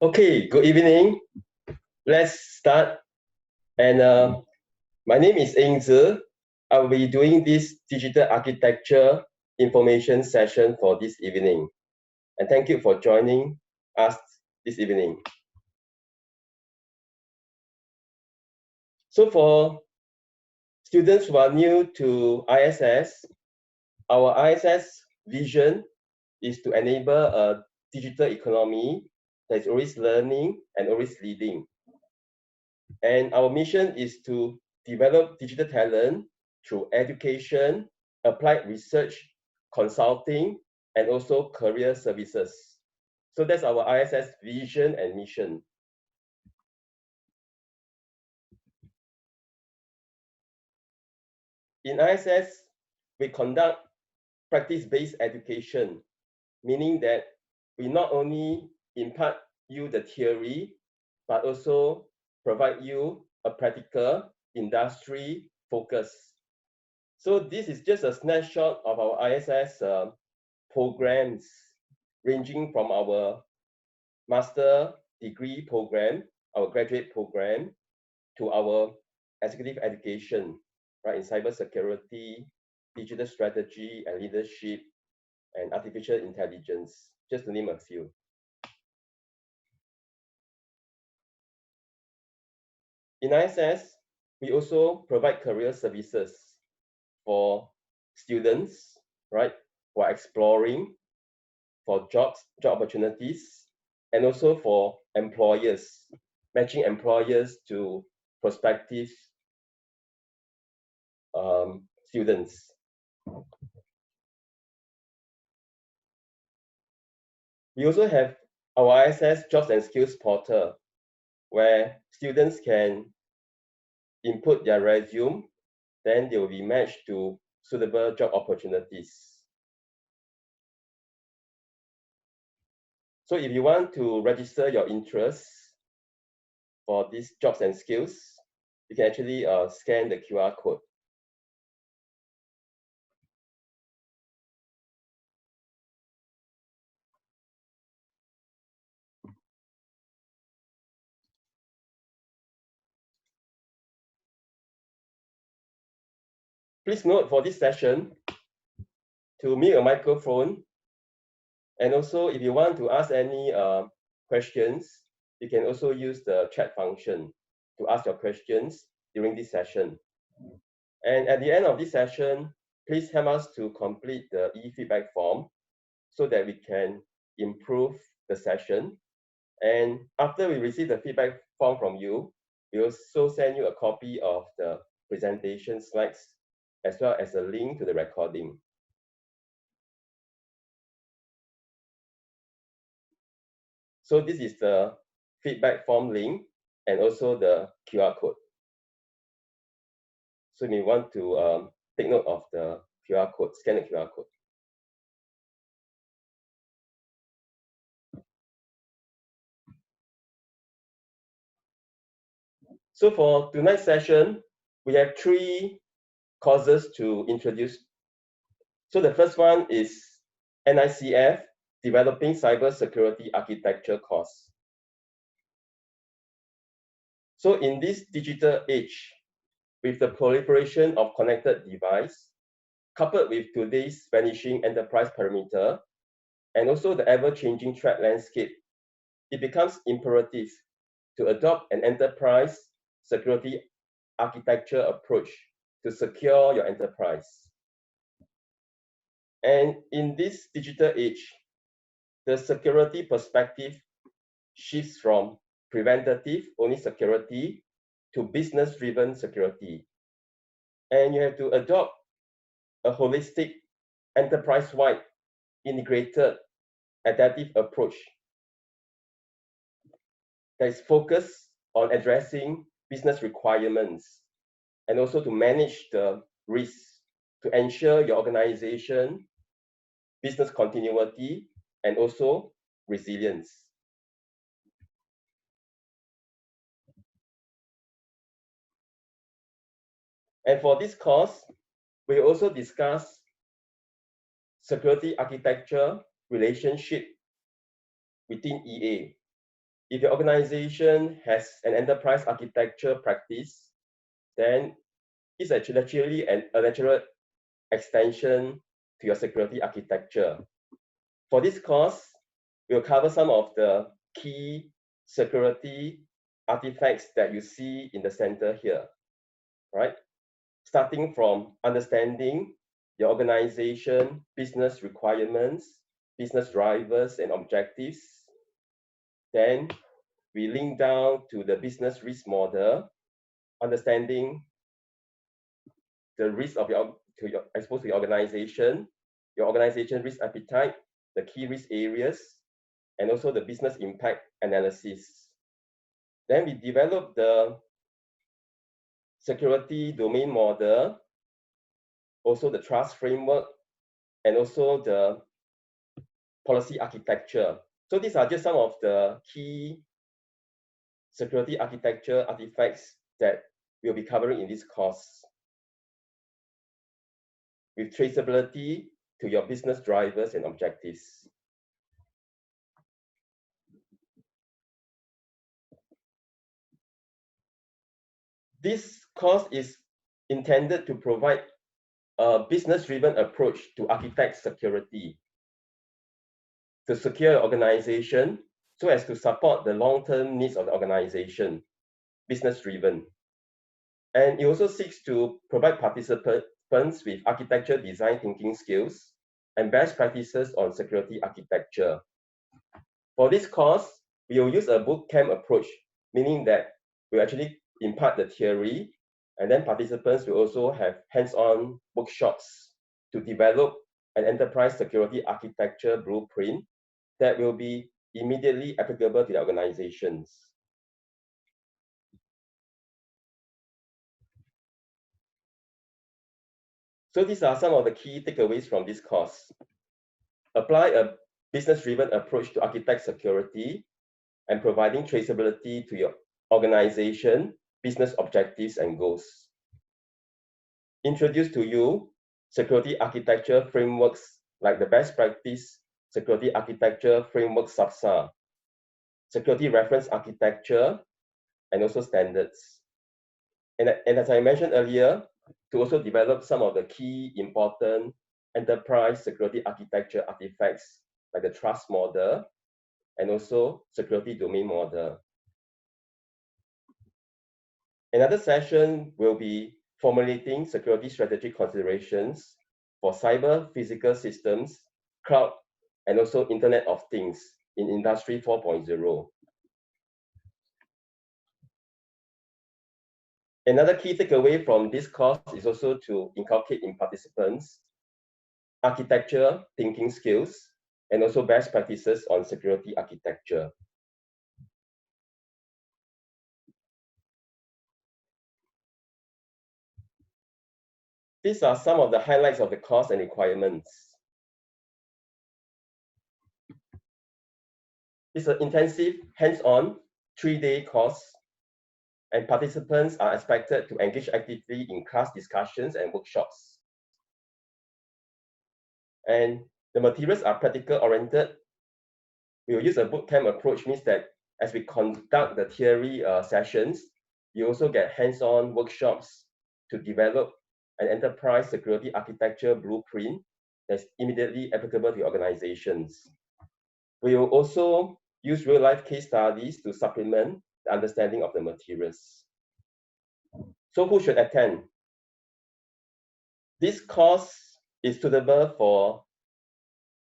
Okay, good evening. Let's start. And my name is Eng Tze. I will be doing this digital architecture information session for this evening. And thank you for joining us this evening. So for students who are new to ISS, our ISS vision is to enable a digital economy that is always learning and always leading. And our mission is to develop digital talent through education, applied research, consulting, and also career services. So that's our ISS vision and mission. In ISS, we conduct practice-based education, meaning that we not only impart you the theory, but also provide you a practical industry focus. So this is just a snapshot of our ISS programs, ranging from our master degree program, our graduate program, to our executive education, right, in cybersecurity, digital strategy and leadership, and artificial intelligence, just to name a few. In ISS, we also provide career services for students, right, who are exploring for job opportunities, and also for employers, matching employers to prospective students. We also have our ISS Jobs and Skills Portal, where students can input their resume, then they will be matched to suitable job opportunities. So if you want to register your interest for these jobs and skills, you can actually scan the QR code. Please note for this session, to mute your microphone, and also if you want to ask any questions, you can also use the chat function to ask your questions during this session. And at the end of this session, please help us to complete the e-feedback form so that we can improve the session. And after we receive the feedback form from you, we also send you a copy of the presentation slides as well as a link to the recording. So this is the feedback form link and also the QR code. So you may want to take note of the QR code, scan the QR code. So for tonight's session, we have 3 courses to introduce. So the first one is NICF, Developing Cybersecurity Architecture course. So in this digital age, with the proliferation of connected devices, coupled with today's vanishing enterprise perimeter, and also the ever-changing threat landscape, it becomes imperative to adopt an enterprise security architecture approach to secure your enterprise. And in this digital age, the security perspective shifts from preventative only security to business-driven security. And you have to adopt a holistic, enterprise-wide, integrated, adaptive approach that is focused on addressing business requirements and also to manage the risks to ensure your organization business continuity and also resilience. And for this course, we also discuss security architecture relationship within EA. if your organization has an enterprise architecture practice, then it's actually a natural extension to your security architecture. For this course, we'll cover some of the key security artifacts that you see in the center here, right? Starting from understanding your organization, business requirements, business drivers and objectives. Then we link down to the business risk model, understanding the risk of your exposed to your organization risk appetite, the key risk areas, and also the business impact analysis. Then we develop the security domain model, also the trust framework, and also the policy architecture. So these are just some of the key security architecture artifacts that we'll be covering in this course, with traceability to your business drivers and objectives. This course is intended to provide a business-driven approach to architect security, to secure your organization so as to support the long-term needs of the organization, business-driven. And it also seeks to provide participants with architecture design thinking skills and best practices on security architecture. For this course, we will use a bootcamp approach, meaning that we actually impart the theory, and then participants will also have hands-on workshops to develop an enterprise security architecture blueprint that will be immediately applicable to the organizations. So these are some of the key takeaways from this course. Apply a business-driven approach to architect security and providing traceability to your organization, business objectives and goals. Introduce to you security architecture frameworks like the best practice security architecture framework SAFSA, security reference architecture, and also standards. And as I mentioned earlier, to also develop some of the key important enterprise security architecture artifacts like the trust model and also security domain model. Another session will be formulating security strategy considerations for cyber physical systems, cloud, and also Internet of Things in Industry 4.0. Another key takeaway from this course is also to inculcate in participants architecture thinking skills and also best practices on security architecture. These are some of the highlights of the course and requirements. It's an intensive, hands-on, 3-day course, and participants are expected to engage actively in class discussions and workshops. And the materials are practical-oriented. We will use a bootcamp approach, means that as we conduct the theory sessions, you also get hands-on workshops to develop an enterprise security architecture blueprint that's immediately applicable to organizations. We will also use real-life case studies to supplement the understanding of the materials. So who should attend? This course is suitable for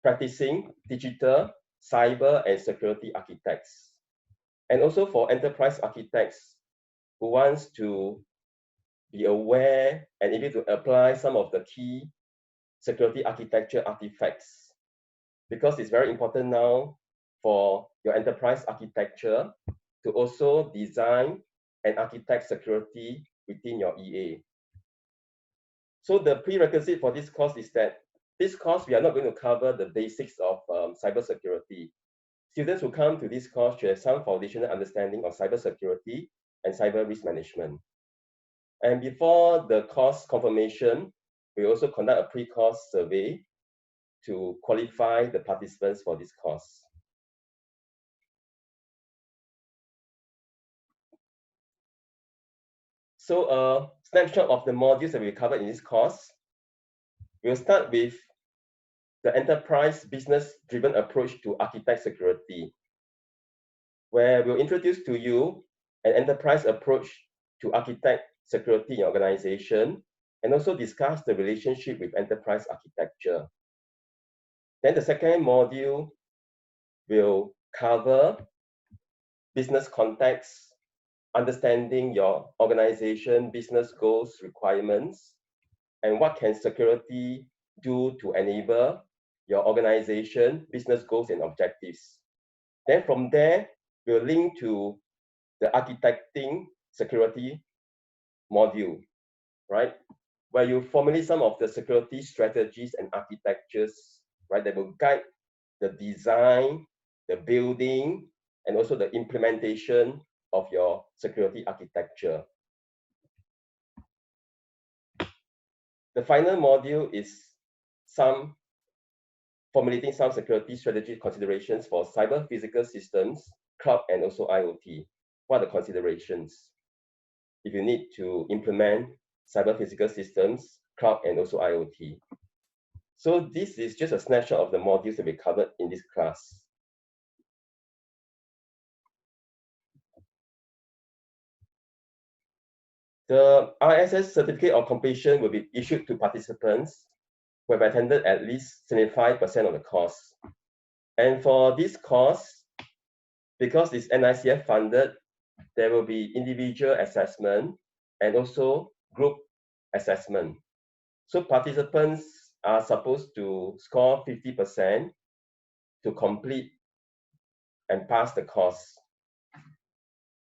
practicing digital, cyber, and security architects, and also for enterprise architects who wants to be aware and able to apply some of the key security architecture artifacts, because it's very important now for your enterprise architecture to also design and architect security within your EA. So the prerequisite for this course is that this course, we are not going to cover the basics of cybersecurity. Students who come to this course should have some foundational understanding of cybersecurity and cyber risk management. And before the course confirmation, we also conduct a pre-course survey to qualify the participants for this course. So a snapshot of the modules that we covered in this course. We'll start with the enterprise business-driven approach to architect security, where we'll introduce to you an enterprise approach to architect security in organization, and also discuss the relationship with enterprise architecture. Then the second module will cover business context, understanding your organization business goals, requirements, and what can security do to enable your organization business goals and objectives. Then from there, we'll link to the architecting security module, right? Where you formulate some of the security strategies and architectures, right, that will guide the design, the building, and also the implementation of your security architecture. The final module is formulating some security strategy considerations for cyber physical systems, cloud, and also IoT. What are the considerations if you need to implement cyber physical systems, cloud, and also IoT? So this is just a snapshot of the modules that we covered in this class. The ISS certificate of completion will be issued to participants who have attended at least 75% of the course. And for this course, because it's NICF funded, there will be individual assessment and also group assessment. So participants are supposed to score 50% to complete and pass the course.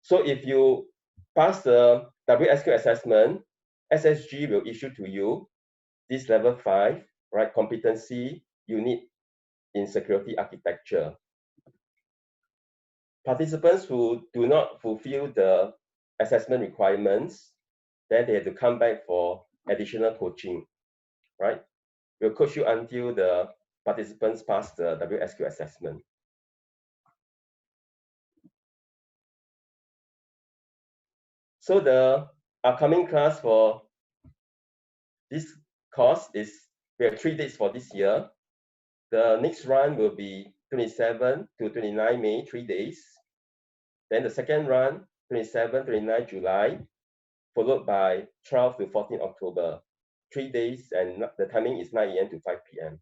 So if you pass the WSQ assessment, SSG will issue to you this level 5, right, competency unit in security architecture. Participants who do not fulfill the assessment requirements, then they have to come back for additional coaching, right? We'll coach you until the participants pass the WSQ assessment. So the upcoming class for this course is, we have 3 dates for this year. The next run will be 27 to 29 May, 3 days. Then the second run, 27, 29 July, followed by 12 to 14 October, 3 days, and the timing is 9 AM to 5 PM.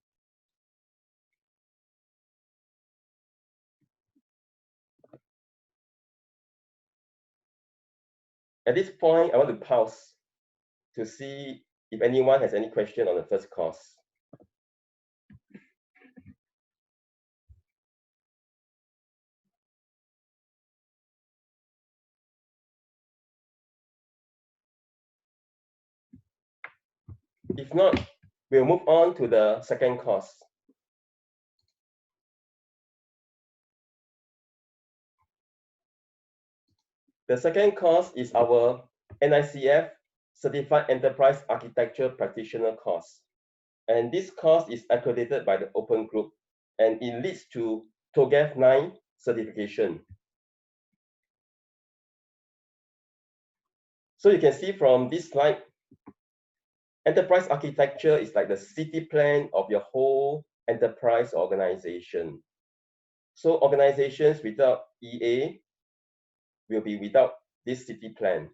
At this point, I want to pause to see if anyone has any question on the first course. If not, we'll move on to the second course. The second course is our NICF Certified Enterprise Architecture Practitioner course. And this course is accredited by the Open Group, and it leads to TOGAF 9 certification. So you can see from this slide, enterprise architecture is like the city plan of your whole enterprise organization. So organizations without EA will be without this city plan.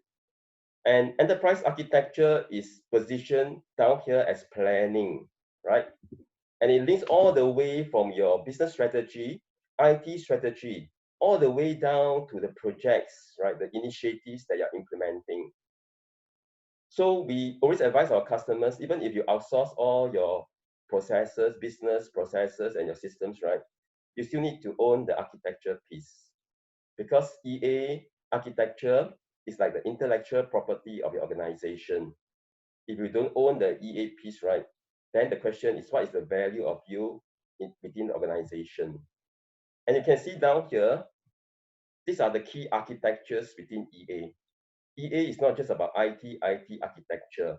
And enterprise architecture is positioned down here as planning, right? And it links all the way from your business strategy, IT strategy, all the way down to the projects, right? The initiatives that you're implementing. So we always advise our customers, even if you outsource all your processes, business processes, and your systems, right? You still need to own the architecture piece, because EA architecture is like the intellectual property of your organization. If you don't own the EA piece, right, then the question is, what is the value of you within the organization? And you can see down here, these are the key architectures within EA. EA is not just about IT architecture.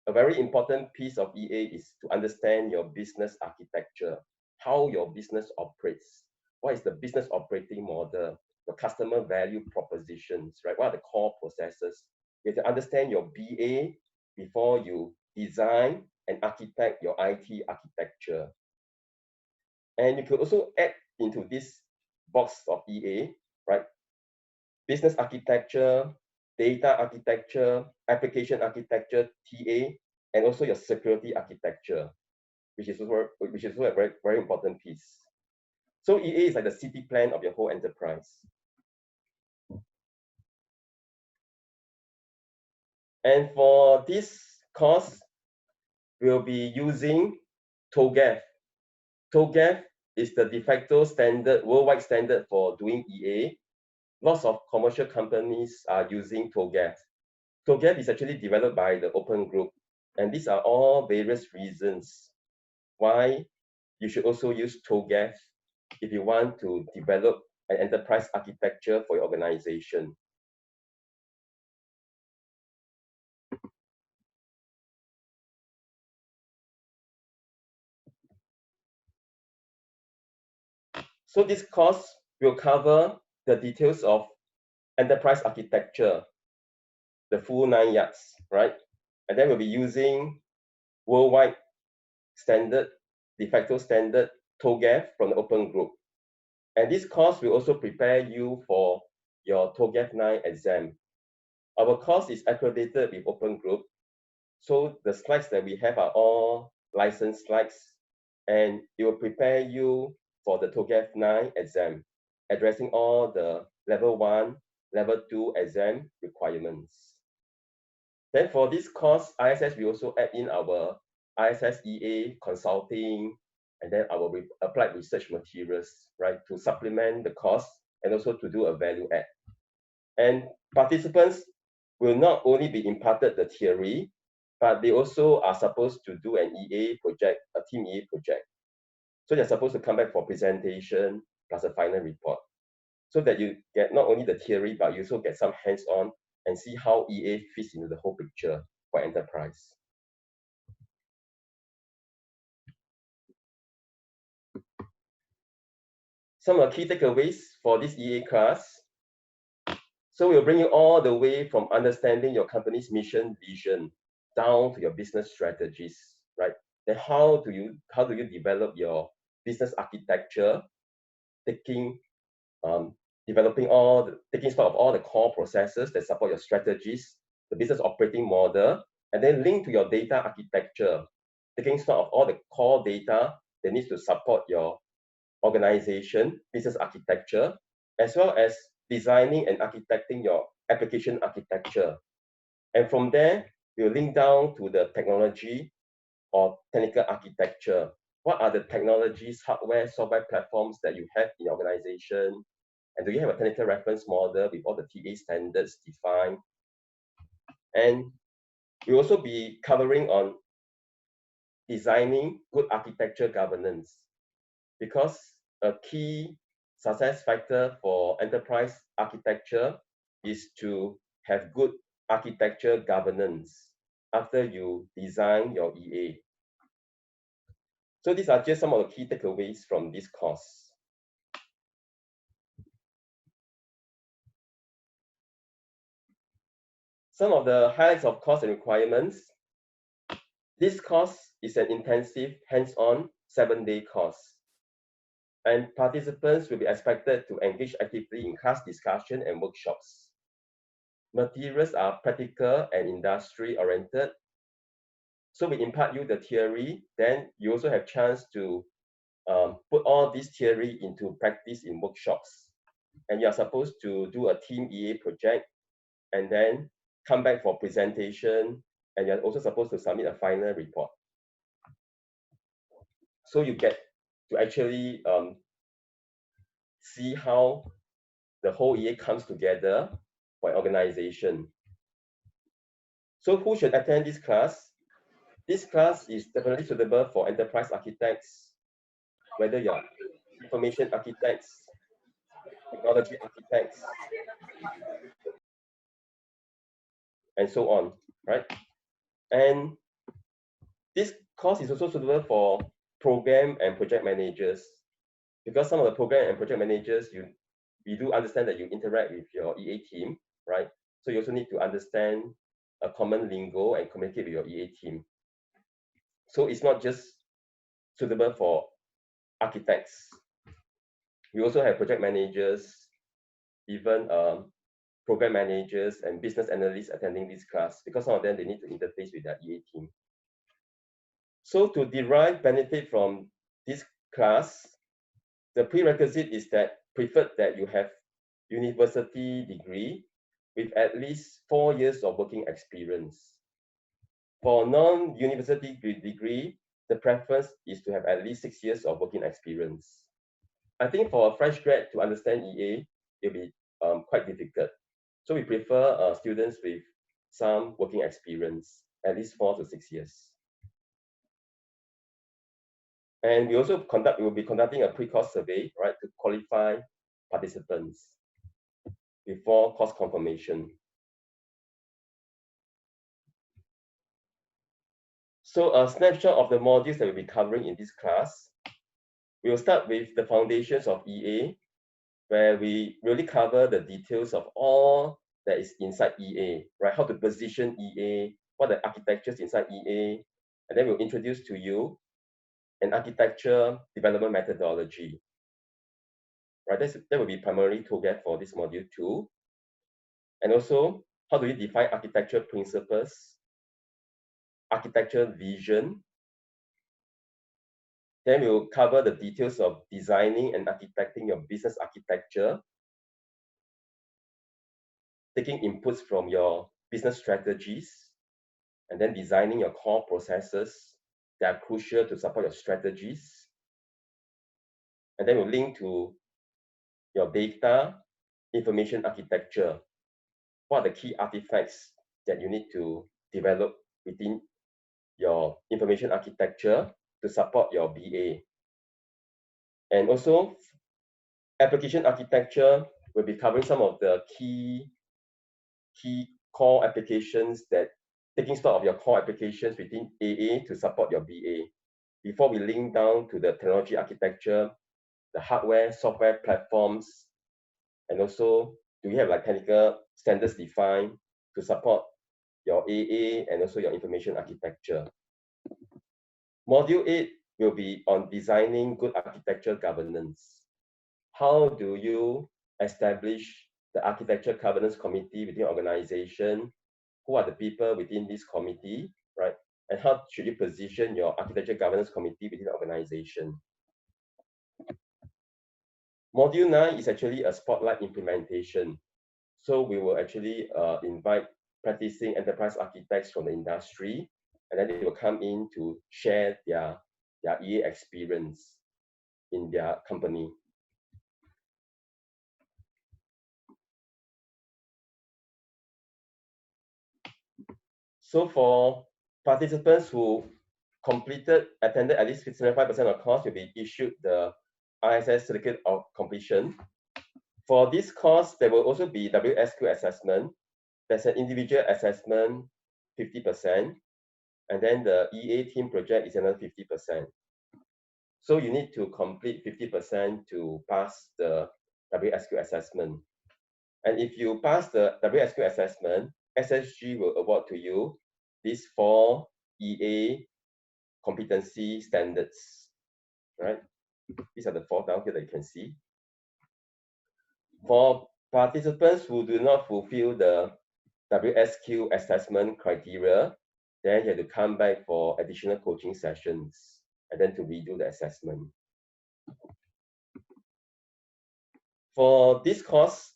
A very important piece of EA is to understand your business architecture, how your business operates, what is the business operating model, the customer value propositions, right? What are the core processes you have to understand your BA before you design and architect your IT architecture. And you could also add into this box of EA, right? Business architecture, data architecture, application architecture, TA, and also your security architecture, which is also a very, very important piece. So EA is like the city plan of your whole enterprise. And for this course, we'll be using TOGAF. TOGAF is the de facto standard, worldwide standard for doing EA. Lots of commercial companies are using TOGAF. TOGAF is actually developed by the Open Group. And these are all various reasons why you should also use TOGAF if you want to develop an enterprise architecture for your organization. So this course will cover the details of enterprise architecture, the full 9 yards, right? And then we'll be using worldwide standard, de facto standard, TOGAF from the Open Group. And this course will also prepare you for your TOGAF 9 exam. Our course is accredited with Open Group. So the slides that we have are all licensed slides, and it will prepare you for the TOGAF 9 exam, addressing all the level 1, level 2 exam requirements. Then for this course, ISS, we also add in our ISS EA consulting, and then our applied research materials, right, to supplement the course and also to do a value add. And participants will not only be imparted the theory, but they also are supposed to do an EA project, a team EA project. So they're supposed to come back for presentation plus a final report, so that you get not only the theory, but you also get some hands-on and see how EA fits into the whole picture for enterprise. Some of the key takeaways for this EA class. So we'll bring you all the way from understanding your company's mission, vision, down to your business strategies, right? Then how do you develop your business architecture, taking taking stock of all the core processes that support your strategies, the business operating model, and then link to your data architecture, taking stock of all the core data that needs to support your organization, business architecture, as well as designing and architecting your application architecture. And from there, we'll link down to the technology or technical architecture. What are the technologies, hardware, software platforms that you have in your organization? And do you have a technical reference model with all the TA standards defined? And we'll also be covering on designing good architecture governance, because a key success factor for enterprise architecture is to have good architecture governance after you design your EA. So these are just some of the key takeaways from this course. Some of the highlights of course and requirements. This course is an intensive, hands-on, 7-day course. And participants will be expected to engage actively in class discussion and workshops. Materials are practical and industry-oriented. So we impart you the theory, then you also have chance to put all this theory into practice in workshops. And you're supposed to do a team EA project and then come back for presentation, and you're also supposed to submit a final report. So you get to actually see how the whole EA comes together for an organization. So who should attend this class? This class is definitely suitable for enterprise architects, whether you're information architects, technology architects, and so on, right? And this course is also suitable for program and project managers, because some of the program and project managers, we do understand that you interact with your EA team, right? So you also need to understand a common lingo and communicate with your EA team. So it's not just suitable for architects. We also have project managers, even program managers and business analysts attending this class, because some of them, they need to interface with their EA team. So to derive benefit from this class, the prerequisite is that preferred that you have university degree with at least 4 years of working experience. For non-university degree, the preference is to have at least 6 years of working experience. I think for a fresh grad to understand EA, it'll be quite difficult. So we prefer students with some working experience, at least 4 to 6 years. And we also will be conducting a pre-course survey, right, to qualify participants before course confirmation. So a snapshot of the modules that we'll be covering in this class. We will start with the foundations of EA, where we really cover the details of all that is inside EA, right? How to position EA, what are the architectures inside EA, and then we'll introduce to you an architecture development methodology. Right, that will be primarily TOGAF for this module 2. And also, how do you define architecture principles, architecture vision. Then we'll cover the details of designing and architecting your business architecture, taking inputs from your business strategies, and then designing your core processes that are crucial to support your strategies. And then we'll link to your data information architecture. What are the key artifacts that you need to develop within your information architecture to support your BA? And also, application architecture will be covering some of the key core applications, that taking stock of your core applications within AA to support your BA. Before we link down to the technology architecture, the hardware, software platforms, and also do we have like technical standards defined to support your AA and also your information architecture. Module 8 will be on designing good architecture governance. How do you establish the architecture governance committee within your organization? Who are the people within this committee, right? And how should you position your architecture governance committee within the organization? Module 9 is actually a spotlight implementation. So we will actually invite practicing enterprise architects from the industry, and then they will come in to share their EA experience in their company. So for participants who attended at least 75% of course, will be issued the ISS certificate of completion. For this course, there will also be WSQ assessment. There's an individual assessment, 50%, and then the EA team project is another 50%. So you need to complete 50% to pass the WSQ assessment. And if you pass the WSQ assessment, SSG will award to you these 4 EA competency standards, right? These are the 4 down here that you can see. For participants who do not fulfill the WSQ assessment criteria, then you have to come back for additional coaching sessions and then to redo the assessment. For this course,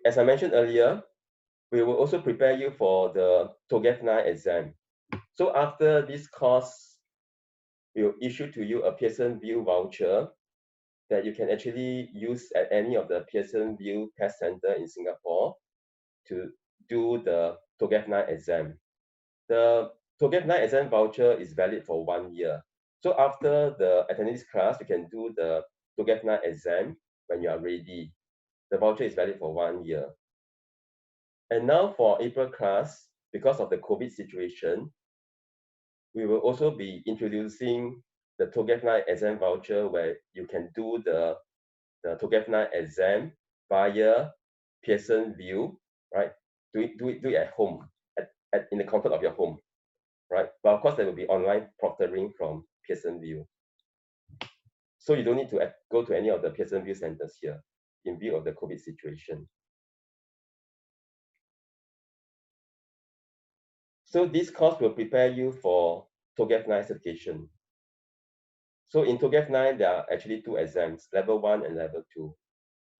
as I mentioned earlier, we will also prepare you for the TOGAF 9 exam. So after this course, we will issue to you a Pearson VUE voucher that you can actually use at any of the Pearson VUE test center in Singapore to do the TOGAF 9 exam. The TOGAF 9 exam voucher is valid for 1 year. So after the attending this class, you can do the TOGAF 9 exam when you are ready. The voucher is valid for 1 year. And now for April class, because of the COVID situation, we will also be introducing the TOGAF 9 exam voucher, where you can do the TOGAF 9 exam via Pearson VUE right? Do it at home, in the comfort of your home, right? But of course, there will be online proctoring from Pearson VUE. So you don't need to go to any of the Pearson VUE centers here in view of the COVID situation. So this course will prepare you for TOGAF 9 certification. So in TOGAF 9, there are actually 2 exams, level 1 and level 2.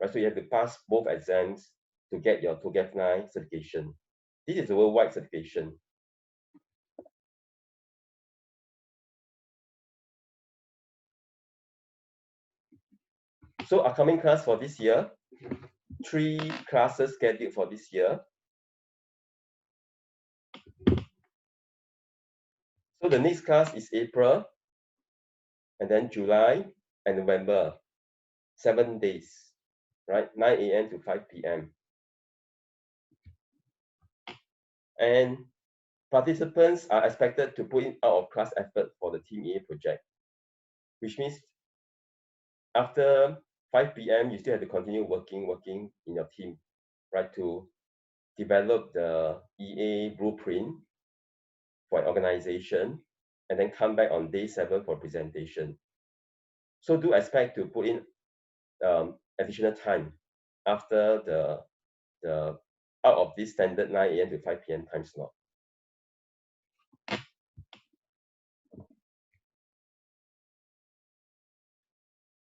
Right? So you have to pass both exams to get your TOGAF 9 certification. This is a worldwide certification. So upcoming class for this year, 3 classes scheduled for this year. So the next class is April, and then July and November, 7 days, right? 9 a.m. to 5 p.m. And participants are expected to put in out of class effort for the Team EA project, which means after 5 p.m., you still have to continue working in your team, right, to develop the EA blueprint for an organization, and then come back on day 7 for presentation. So do expect to put in additional time after the out of this standard 9 a.m. to 5 p.m. time slot.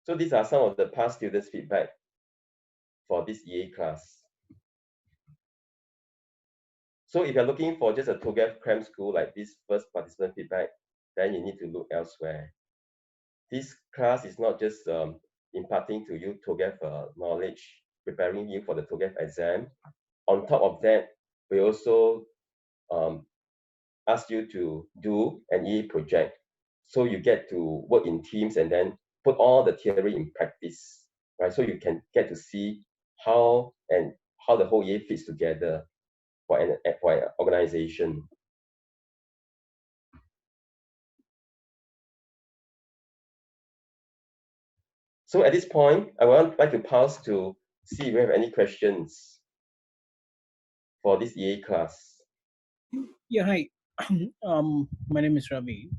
So these are some of the past students' feedback for this EA class. So if you're looking for just a TOGAF cram school like this first participant feedback, then you need to look elsewhere. This class is not just imparting to you TOGAF knowledge, preparing you for the TOGAF exam. On top of that, we also ask you to do an EA project. So you get to work in teams and then put all the theory in practice, right? So you can get to see how the whole EA fits together for an organization. So at this point, I would like to pause to see if we have any questions for this EA class. Yeah, hi. My name is Ravi.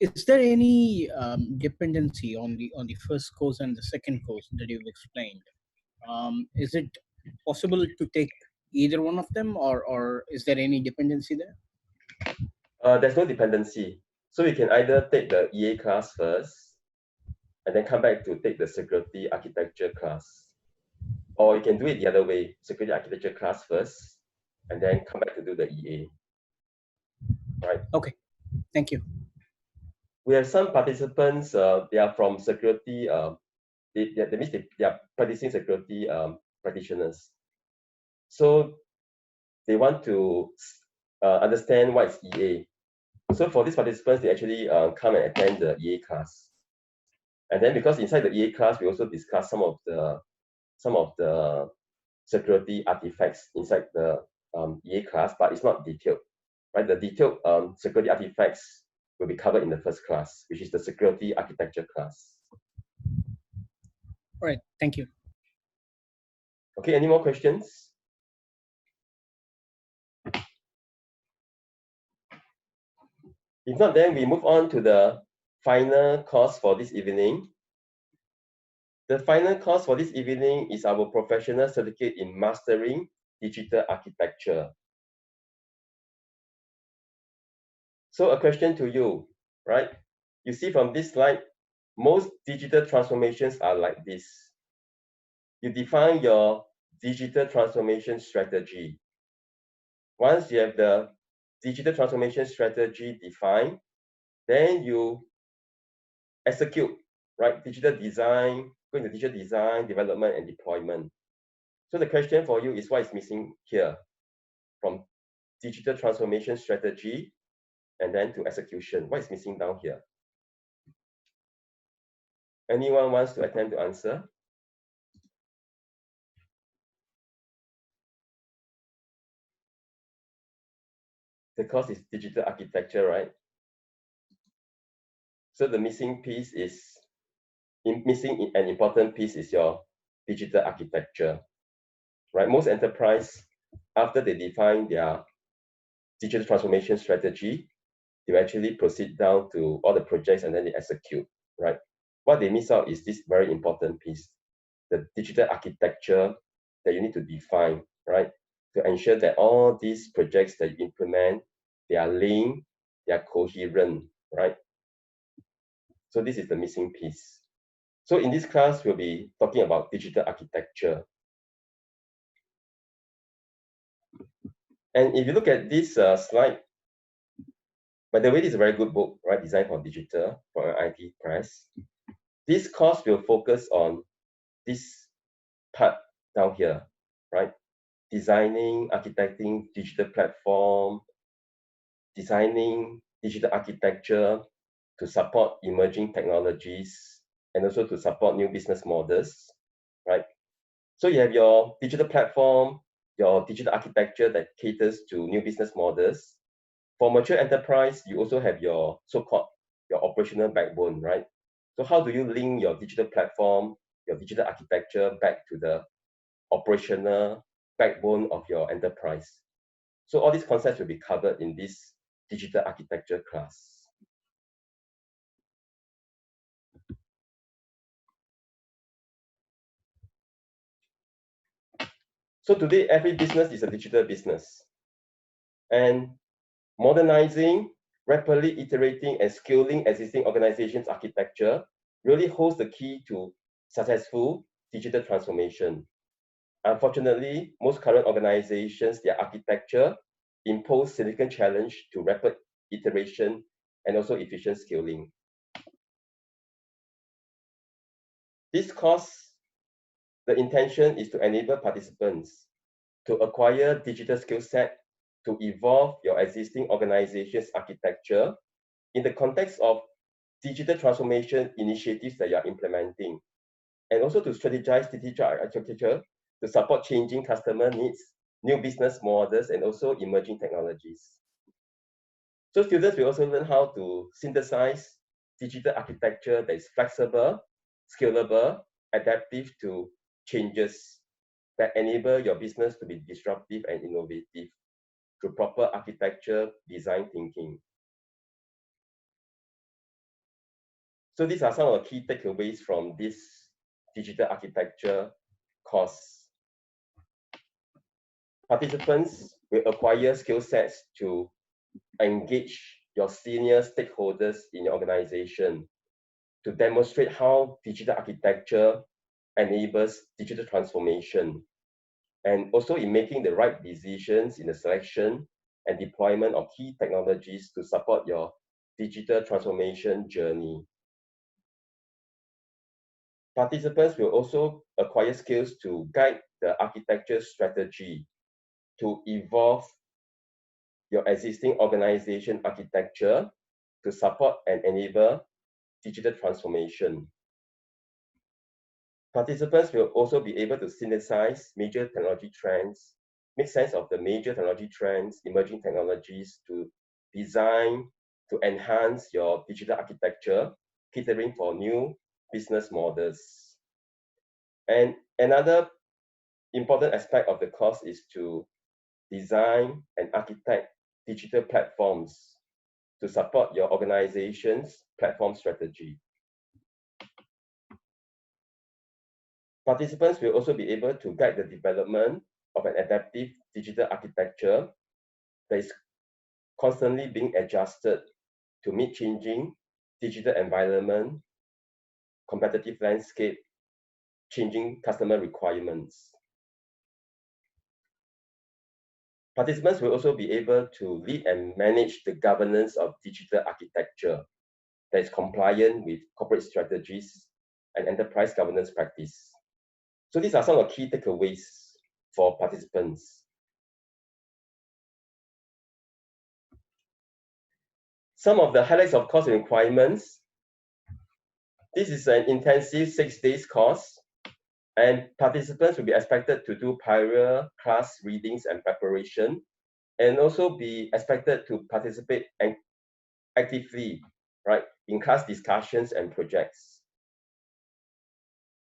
Is there any dependency on the first course and the second course that you've explained? Is it possible to take either one of them, or is there any dependency there? There's no dependency. So you can either take the EA class first and then come back to take the security architecture class. Or you can do it the other way, security architecture class first, and then come back to do the EA. Right? Okay, thank you. We have some participants, they are from security, that means they are practicing security practitioners. So they want to understand what is EA. So for these participants, they actually come and attend the EA class. And then because inside the EA class, we also discuss some of the security artifacts inside the EA class, but it's not detailed. Right? The detailed security artifacts will be covered in the first class, which is the security architecture class. All right, thank you. Okay, any more questions? If not, then we move on to the final course for this evening. The final course for this evening is our professional certificate in mastering digital architecture. So a question to you, right? You see from this slide, most digital transformations are like this. You define your digital transformation strategy. Once you have the digital transformation strategy defined, then you execute, right? Digital design, go into digital design, development, and deployment. So the question for you is what is missing here from digital transformation strategy and then to execution? What is missing down here? Anyone wants to attempt to answer? The course is digital architecture, right? So the missing piece is, missing an important piece is your digital architecture. right? Most enterprise, after they define their digital transformation strategy, they actually proceed down to all the projects and then they execute, right? What they miss out is this very important piece, the digital architecture that you need to define, right? To ensure that all these projects that you implement, they are linked, they are coherent, right? So this is the missing piece. So in this class, we'll be talking about digital architecture. And if you look at this slide, by the way, this is a very good book, right? Designed for Digital, for an IT press. This course will focus on this part down here, right? Designing, architecting digital platform, designing digital architecture to support emerging technologies and also to support new business models, right? So you have your digital platform, your digital architecture that caters to new business models. For mature enterprise, you also have your so-called your operational backbone, right? So how do you link your digital platform, your digital architecture back to the operational backbone of your enterprise? So all these concepts will be covered in this digital architecture class. So today, every business is a digital business. And modernizing, rapidly iterating, and scaling existing organizations' architecture really holds the key to successful digital transformation. Unfortunately, most current organizations, their architecture impose significant challenge to rapid iteration and also efficient scaling. This course, the intention is to enable participants to acquire digital skill set to evolve your existing organization's architecture in the context of digital transformation initiatives that you are implementing, and also to strategize digital architecture to support changing customer needs, new business models, and also emerging technologies. So students will also learn how to synthesize digital architecture that is flexible, scalable, adaptive to changes that enable your business to be disruptive and innovative through proper architecture design thinking. So these are some of the key takeaways from this digital architecture course. Participants will acquire skill sets to engage your senior stakeholders in your organization to demonstrate how digital architecture enables digital transformation, and also in making the right decisions in the selection and deployment of key technologies to support your digital transformation journey. Participants will also acquire skills to guide the architecture strategy to evolve your existing organization architecture to support and enable digital transformation. Participants will also be able to synthesize major technology trends, make sense of the major technology trends, emerging technologies to design, to enhance your digital architecture, catering for new business models. And another important aspect of the course is to design and architect digital platforms to support your organization's platform strategy. Participants will also be able to guide the development of an adaptive digital architecture that is constantly being adjusted to meet changing digital environment, competitive landscape, changing customer requirements. Participants will also be able to lead and manage the governance of digital architecture that is compliant with corporate strategies and enterprise governance practice. So these are some of the key takeaways for participants. Some of the highlights of course requirements. This is an intensive 6 days course, and participants will be expected to do prior class readings and preparation, and also be expected to participate actively, right, in class discussions and projects.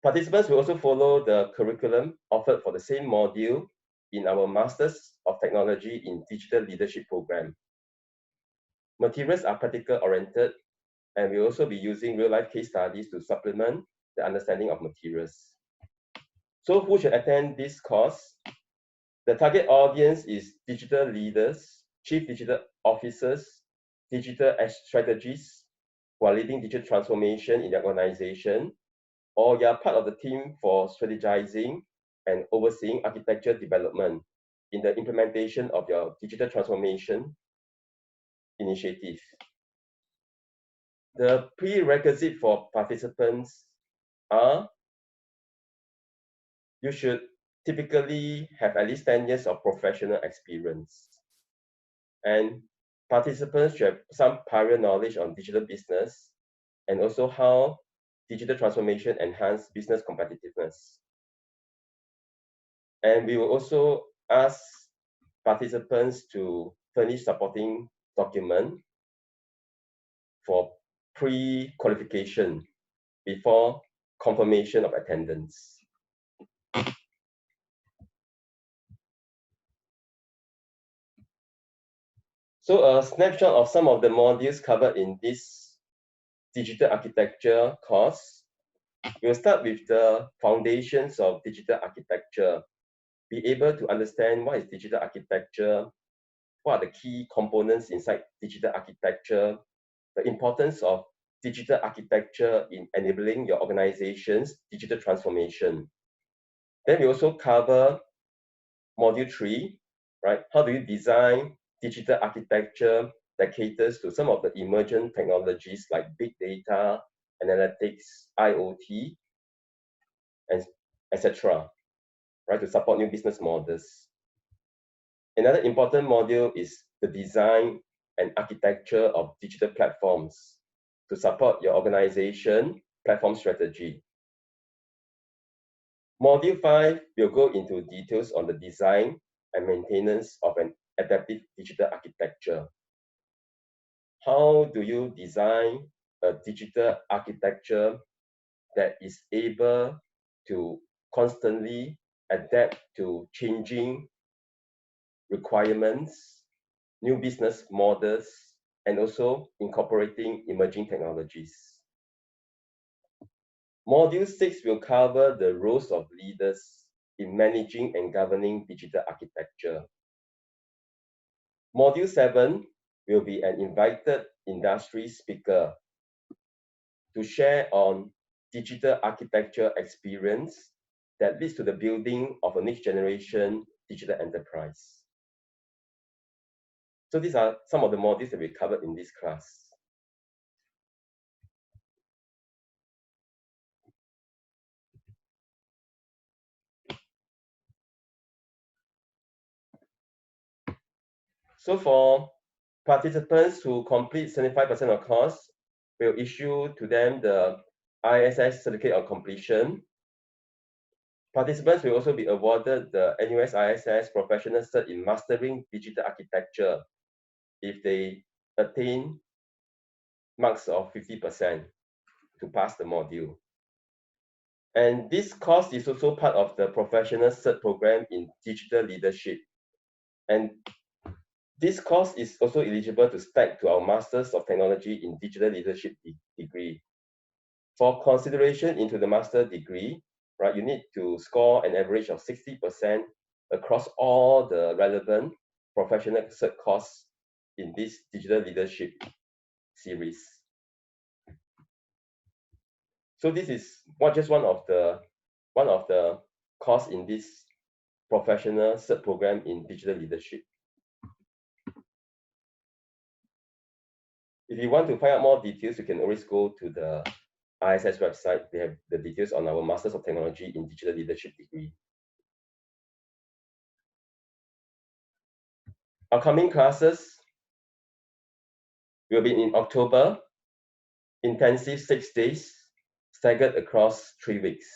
Participants will also follow the curriculum offered for the same module in our Masters of Technology in Digital Leadership program. Materials are practical oriented, and we'll also be using real-life case studies to supplement the understanding of materials. So who should attend this course? The target audience is digital leaders, chief digital officers, digital strategists who are leading digital transformation in their organization, or you are part of the team for strategizing and overseeing architecture development in the implementation of your digital transformation initiative. The prerequisite for participants are you should typically have at least 10 years of professional experience. And participants should have some prior knowledge on digital business and also how digital transformation enhance business competitiveness. And we will also ask participants to furnish supporting document for pre-qualification before confirmation of attendance. So a snapshot of some of the modules covered in this digital architecture course. We'll start with the foundations of digital architecture. Be able to understand what is digital architecture, what are the key components inside digital architecture, the importance of digital architecture in enabling your organization's digital transformation. Then we also cover module 3, right? How do you design digital architecture that caters to some of the emergent technologies like big data, analytics, IoT, and etc., right, to support new business models. Another important module is the design and architecture of digital platforms to support your organization platform strategy. Module 5 will go into details on the design and maintenance of an adaptive digital architecture. How do you design a digital architecture that is able to constantly adapt to changing requirements, new business models, and also incorporating emerging technologies? Module 6 will cover the roles of leaders in managing and governing digital architecture. Module 7 will be an invited industry speaker to share on digital architecture experience that leads to the building of a next generation digital enterprise. So these are some of the modules that we covered in this class. So for participants who complete 75% of course, we'll issue to them the ISS certificate of completion. Participants will also be awarded the NUS ISS professional cert in mastering digital architecture if they attain marks of 50% to pass the module. And this course is also part of the professional cert program in digital leadership. And this course is also eligible to stack to our Masters of Technology in Digital Leadership degree. For consideration into the master degree, right, you need to score an average of 60% across all the relevant professional cert courses in this digital leadership series. So this is just one of the course in this professional cert program in digital leadership. If you want to find out more details, you can always go to the ISS website. They have the details on our Masters of Technology in Digital Leadership degree. Our coming classes will be in October, intensive 6 days, staggered across 3 weeks.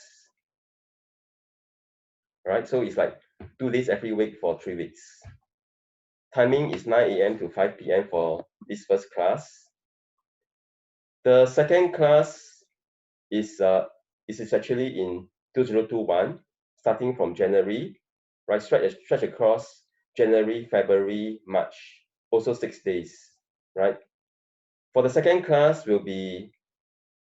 Right, so it's like 2 days every week for 3 weeks. Timing is 9 AM to 5 PM for this first class. The second class is This is actually in 2021, starting from January, right? Stretch across January, February, March, also 6 days, right? For the second class will be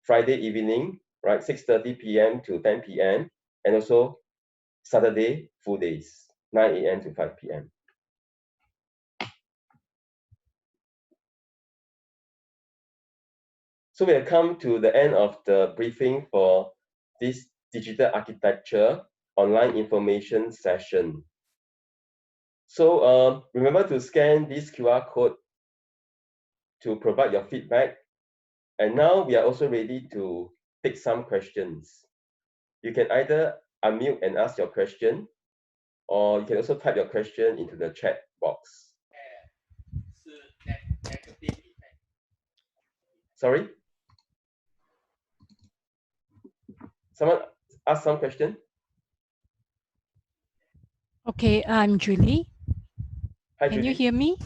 Friday evening, right? 6:30 p.m. to 10 p.m. and also Saturday full days, 9 a.m. to 5 p.m. So we have come to the end of the briefing for this digital architecture online information session. So remember to scan this QR code to provide your feedback. And now we are also ready to take some questions. You can either unmute and ask your question, or you can also type your question into the chat box. Sorry? Someone ask some question? Okay, I'm Julie. Hi, Can Julie. you hear me?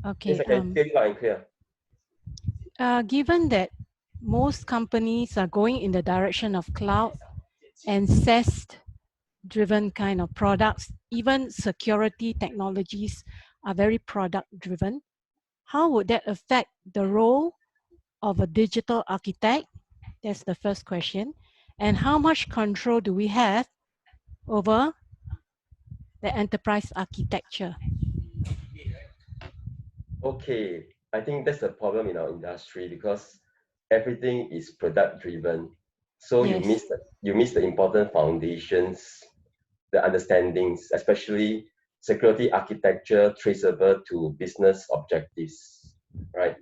Okay. Yes, I can hear you loud and clear. Given that most companies are going in the direction of cloud and SaaS-driven kind of products, even security technologies are very product-driven, how would that affect the role of a digital architect? That's the first question. And how much control do we have over the enterprise architecture? Okay, I think that's the problem in our industry because everything is product driven. So Yes. you miss the important foundations, the understandings, especially security architecture traceable to business objectives, right?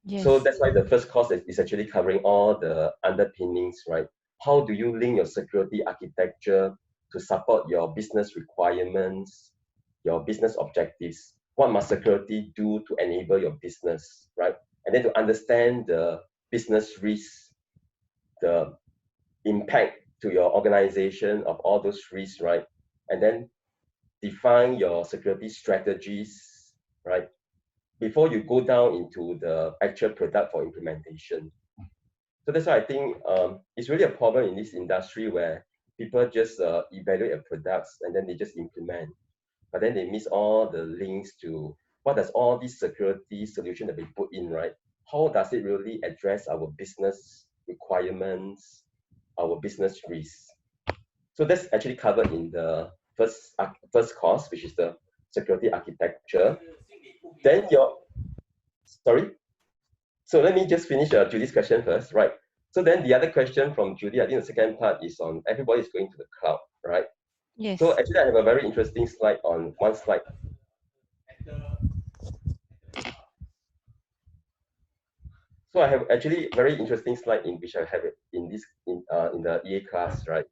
Yes. So that's why the first course is actually covering all the underpinnings, right? How do you link your security architecture to support your business requirements, your business objectives? What must security do to enable your business, right? And then to understand the business risks, the impact to your organization of all those risks, right? And then define your security strategies, right? Before you go down into the actual product for implementation. So that's why I think it's really a problem in this industry where people just evaluate products and then they just implement, but then they miss all the links to what does all these security solution that we put in, right? How does it really address our business requirements, our business risks? So that's actually covered in the first course, which is the security architecture. Then sorry. So let me just finish Julie's question first, right? So then the other question from Julie, I think the second part is on everybody is going to the cloud, right? Yes. So actually I have a very interesting slide on one slide. So I have actually very interesting slide in which I have it in this in the EA class, right?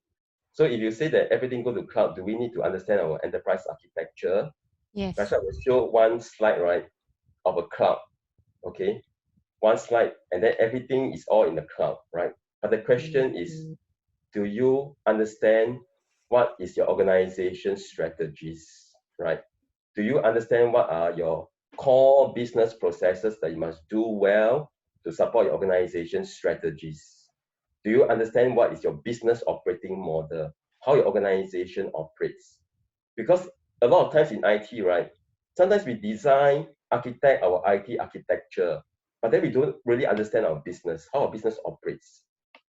So if you say that everything go to cloud, do we need to understand our enterprise architecture? Yes. That's why I will show one slide, right, of a cloud, okay? One slide, and then everything is all in the cloud, right? But the question is, do you understand what is your organization strategies, right? Do you understand what are your core business processes that you must do well to support your organization strategies? Do you understand what is your business operating model, how your organization operates? Because a lot of times in IT, right, sometimes we design, architect our IT architecture, but then we don't really understand our business, how our business operates.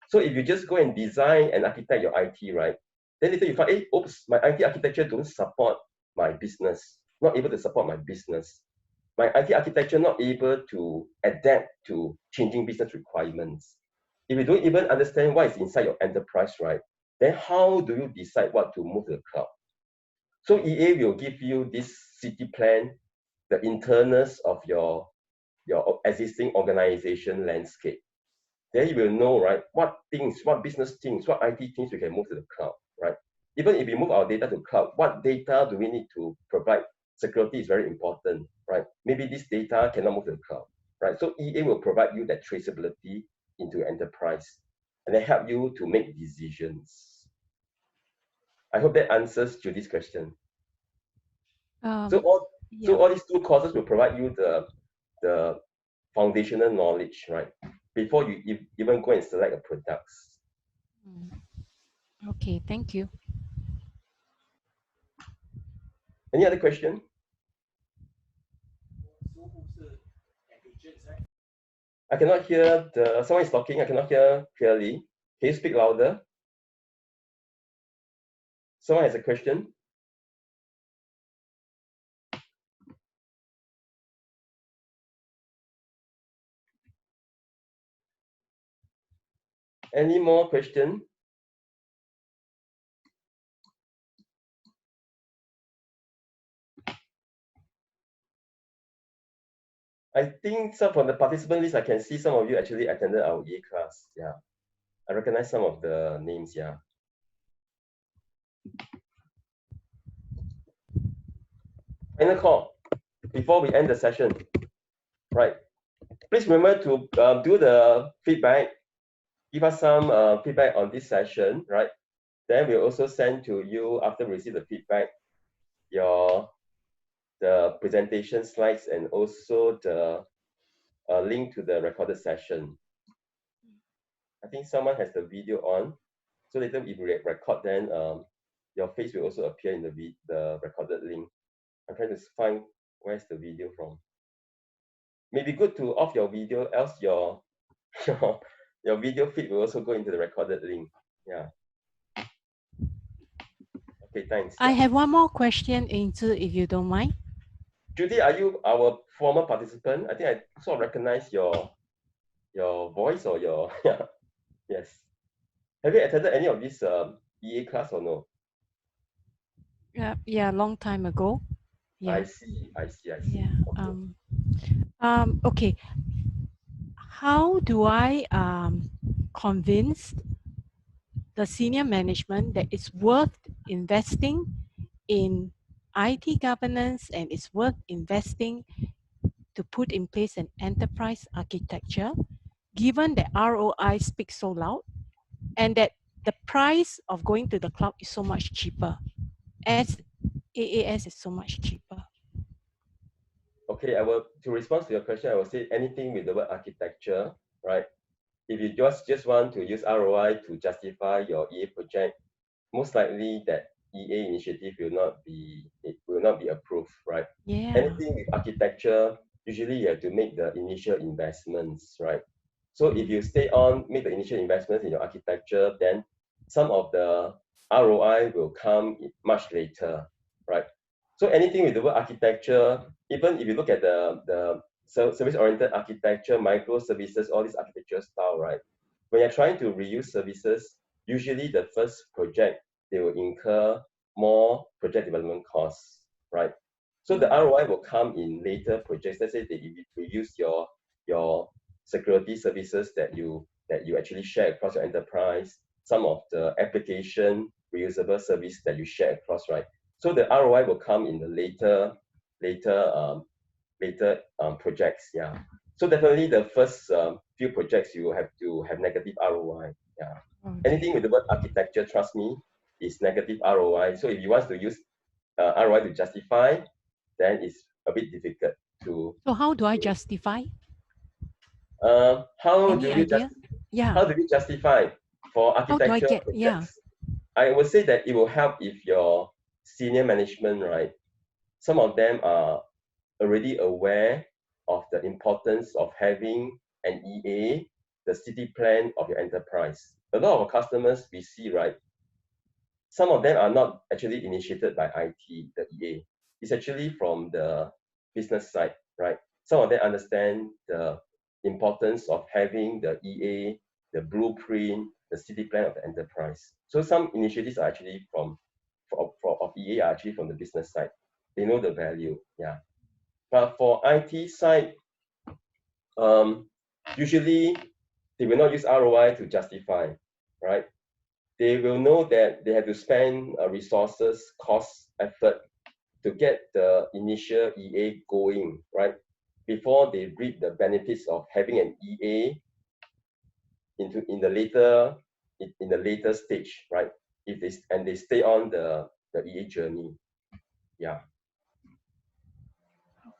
So if you just go and design and architect your IT, right, then later you find, hey, oops, my IT architecture don't support my business, not able to support my business. My IT architecture not able to adapt to changing business requirements. If you don't even understand what is inside your enterprise, right, then how do you decide what to move to the cloud? So EA will give you this city plan, the internals of your existing organization landscape. Then you will know, right, what things, what business things, what IT things we can move to the cloud, right? Even if we move our data to cloud, what data do we need to provide? Security is very important, right? Maybe this data cannot move to the cloud, right? So EA will provide you that traceability into your enterprise and then help you to make decisions. I hope that answers Judy's question. So all these two courses will provide you the foundational knowledge, right? Before you even go and select a products. Okay, thank you. Any other question? I cannot hear someone is talking. I cannot hear clearly. Can you speak louder? Someone has a question? Any more question? I think some from the participant list, I can see some of you actually attended our EA class. Yeah, I recognize some of the names. Yeah. Final call before we end the session. Right. Please remember to do the feedback. Give us some feedback on this session. Right. Then we'll also send to you after we receive the feedback the presentation slides and also the link to the recorded session. I think someone has the video on, so later if we record, then your face will also appear in the recorded link. I'm trying to find where's the video from. Maybe good to off your video, else your your video feed will also go into the recorded link. Yeah. Okay, thanks. I have one more question, Angel, if you don't mind. Judy, are you our former participant? I think I sort of recognize your voice or your yeah. Yes. Have you attended any of this EA class or no? Yeah, long time ago. Yeah. I see. Yeah. Okay. Okay. How do I convince the senior management that it's worth investing in IT governance and it's worth investing to put in place an enterprise architecture, given that ROI speaks so loud and that the price of going to the cloud is so much cheaper, as AAS is so much cheaper? Okay, to respond to your question, I will say anything with the word architecture, right? If you just want to use ROI to justify your EA project, most likely that EA initiative will not be approved, right? Yeah. Anything with architecture, usually you have to make the initial investments, right? So if you make the initial investments in your architecture, then some of the ROI will come much later, right? So anything with the word architecture, even if you look at the service-oriented architecture, microservices, all these architecture style, right? When you're trying to reuse services, usually the first project, they will incur more project development costs, right? So the ROI will come in later projects. Let's say that if you reuse your security services that you actually share across your enterprise, some of the application reusable service that you share across, right? So the ROI will come in the later projects. Yeah. So definitely the first few projects you have to have negative ROI. Yeah. Okay. Anything with the word architecture, trust me, is negative ROI. So if you want to use ROI to justify, then it's a bit difficult to. So how do I justify? How Any do idea? how do you justify for How do I architecture get? projects? Yeah. I would say that it will help if your senior management, right? Some of them are already aware of the importance of having an EA, the city plan of your enterprise. A lot of our customers we see, right? Some of them are not actually initiated by IT, the EA. It's actually from the business side, right? Some of them understand the importance of having the EA, the blueprint, the city plan of the enterprise. So some initiatives are actually of EA are actually from the business side. They know the value, yeah. But for IT side, usually they will not use ROI to justify, right? They will know that they have to spend resources, cost, effort to get the initial EA going, right? Before they reap the benefits of having an EA in the later stage, right? If they stay on the EA journey, yeah.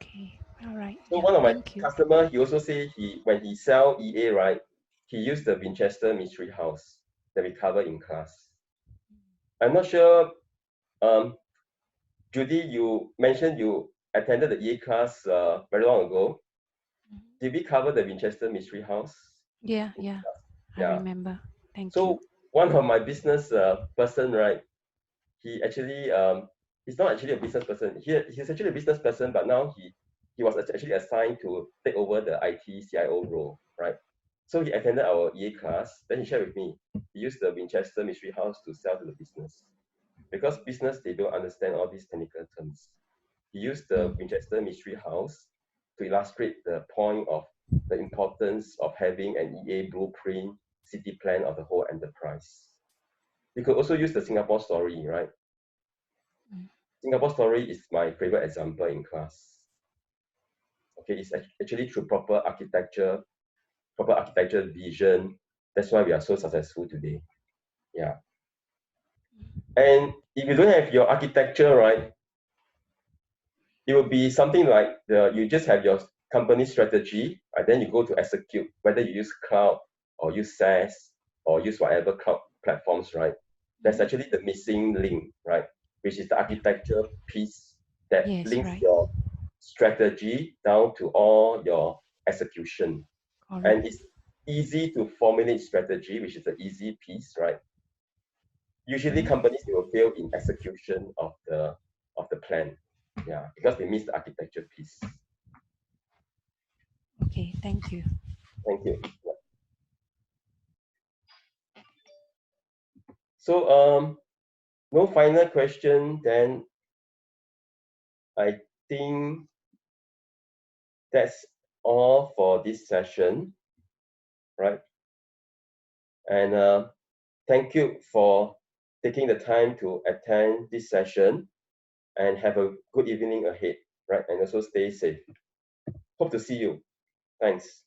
Okay. All right. So Yeah, one of my thank you. customer, he also say when he sell EA, right, he used the Winchester Mystery House that we cover in class. I'm not sure, Judy, you mentioned you attended the EA class very long ago. Did we cover the Winchester Mystery House? Yeah, yeah, I Yeah. remember. Thank So you. one of my business person, right? He actually he's not actually a business person. He's actually a business person, but now he was actually assigned to take over the IT CIO role, right? So he attended our EA class. Then he shared with me. He used the Winchester Mystery House to sell to the business, because business they don't understand all these technical terms. He used the Winchester Mystery House to illustrate the point of the importance of having an EA blueprint, city plan of the whole enterprise. You could also use the Singapore story, right? Singapore story is my favorite example in class. Okay, it's actually through proper architecture vision. That's why we are so successful today. Yeah. And if you don't have your architecture, right, it will be something like you just have your company strategy, and then you go to execute, whether you use cloud or use SaaS or use whatever cloud platforms, right? That's actually the missing link, right? Which is the architecture piece that Yes, links right. your strategy down to all your execution. Correct. And it's easy to formulate strategy, which is the easy piece, right? Usually companies will fail in execution of the plan. Yeah, because they miss the architecture piece. Okay, thank you. Thank you. Yeah. So no final question, then I think that's all for this session, right? And thank you for taking the time to attend this session, and have a good evening ahead, right? And also stay safe. Hope to see you. Thanks.